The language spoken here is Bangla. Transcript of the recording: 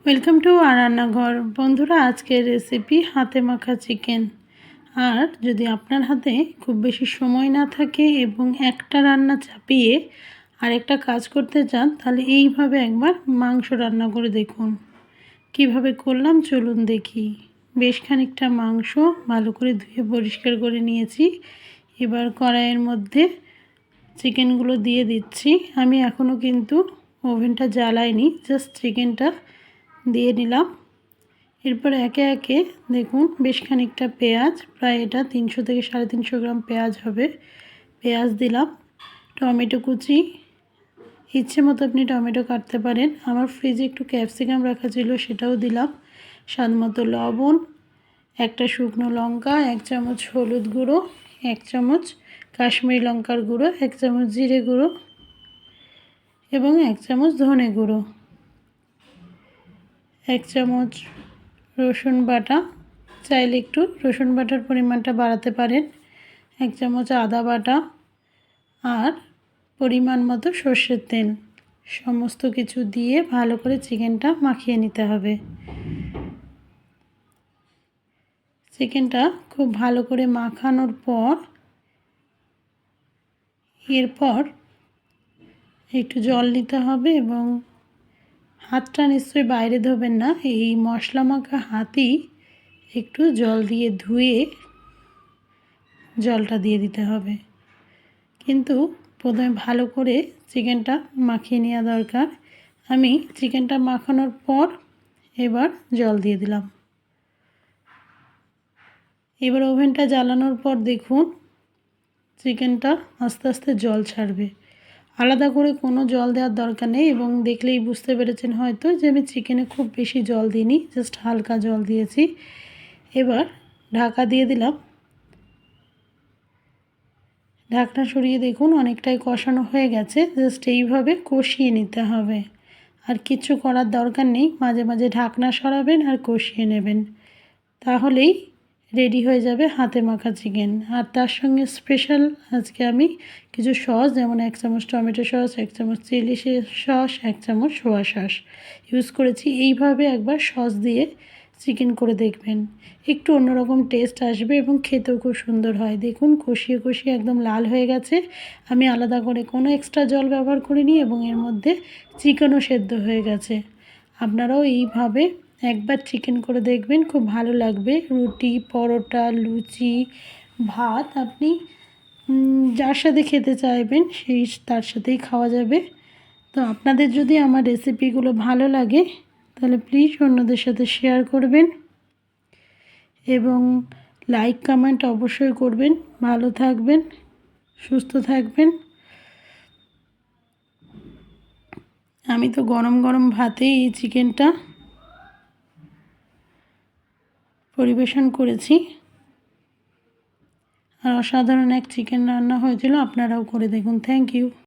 ওয়েলকাম টু আর রান্নাঘর। বন্ধুরা, আজকের রেসিপি হাতে মাখা চিকেন। আর যদি আপনার হাতে খুব বেশি সময় না থাকে এবং একটা রান্না চাপিয়ে আরেকটা কাজ করতে চান, তাহলে এইভাবে একবার মাংস রান্না করে দেখুন। কিভাবে করলাম চলুন দেখি। বেশ খানিকটা মাংস ভালো করে ধুয়ে পরিষ্কার করে নিয়েছি। এবার কড়াইয়ের মধ্যে চিকেনগুলো দিয়ে দিচ্ছি। আমি এখনও কিন্তু ওভেনটা জ্বালাইনি, জাস্ট চিকেনটা দিয়ে নিলাম। এরপর একে একে দেখুন বেশ খানিকটা পেঁয়াজ, প্রায় এটা 300 থেকে 350 গ্রাম পেঁয়াজ হবে, পেঁয়াজ দিলাম। টমেটো কুচি, ইচ্ছে মতো আপনি টমেটো কাটতে পারেন। আমার ফ্রিজে একটু ক্যাপসিকাম রাখা ছিল, সেটাও দিলাম। স্বাদ মতো লবণ, একটা শুকনো লঙ্কা, 1 চামচ হলুদ গুঁড়ো, 1 চামচ কাশ্মীরি লঙ্কার গুঁড়ো, 1 চামচ জিরে গুঁড়ো এবং 1 চামচ ধনে গুঁড়ো, 1 চামচ রসুন বাটা, চাইলে একটু রসুন বাটার পরিমাণটা বাড়াতে পারেন, 1 চামচ আদা বাটা আর পরিমাণ মতো সর্ষের তেল। সমস্ত কিছু দিয়ে ভালো করে চিকেনটা মাখিয়ে নিতে হবে। চিকেনটা খুব ভালো করে মাখানোর পর এরপর একটু জল নিতে হবে এবং হাতটা নিশ্চয়ই বাইরে ধোবেন না, এই মশলা মাখা হাতই একটু জল দিয়ে ধুয়ে জলটা দিয়ে দিতে হবে। কিন্তু প্রথমে ভালো করে চিকেনটা মাখিয়ে নেওয়া দরকার। আমি চিকেনটা মাখানোর পর এবার জল দিয়ে দিলাম। এবার ওভেনটা জ্বালানোর পর দেখুন চিকেনটা আস্তে আস্তে জল ছাড়বে। আলাদা করে কোনো জল দেওয়ার দরকার নেই এবং দেখলেই বুঝতে পেরেছেন হয়তো যে আমি চিকেনে খুব বেশি জল দিইনি, জাস্ট হালকা জল দিয়েছি। এবার ঢাকা দিয়ে দিলাম। ঢাকনা সরিয়ে দেখুন অনেকটাই কষানো হয়ে গেছে। জাস্ট এইভাবে কষিয়ে নিতে হবে, আর কিছু করার দরকার নেই। মাঝে মাঝে ঢাকনা সরাবেন আর কষিয়ে নেবেন, তাহলেই রেডি হয়ে যাবে হাতে মাখা চিকেন। আর তার সঙ্গে স্পেশাল আজকে আমি কিছু সস, যেমন 1 চামচ টমেটো সস, 1 চামচ চিলি সস, 1 চামচ সোয়া সস ইউজ করেছি। এইভাবে একবার সস দিয়ে চিকেন করে দেখবেন, একটু অন্যরকম টেস্ট আসবে এবং খেতেও খুব সুন্দর হয়। দেখুন কষিয়ে কষিয়ে একদম লাল হয়ে গেছে। আমি আলাদা করে কোনো এক্সট্রা জল ব্যবহার করিনি এবং এর মধ্যে চিকেনও সেদ্ধ হয়ে গেছে। আপনারাও এইভাবে একবার চিকেন করে দেখবেন, খুব ভালো লাগবে। রুটি, পরোটা, লুচি, ভাত আপনি যার সাথে খেতে চাইবেন তার সাথেই খাওয়া যাবে। তো আপনাদের যদি আমার রেসিপিগুলো ভালো লাগে তাহলে প্লিজ অন্যদের সাথে শেয়ার করবেন এবং লাইক কমেন্ট অবশ্যই করবেন। ভালো থাকবেন, সুস্থ থাকবেন। আমি তো গরম গরম ভাতেই এই চিকেনটা পরিবেশন করেছি। আর অসাধারণ এক চিকেন রান্না হয়েছিল, আপনারাও করে দেখুন। Thank you.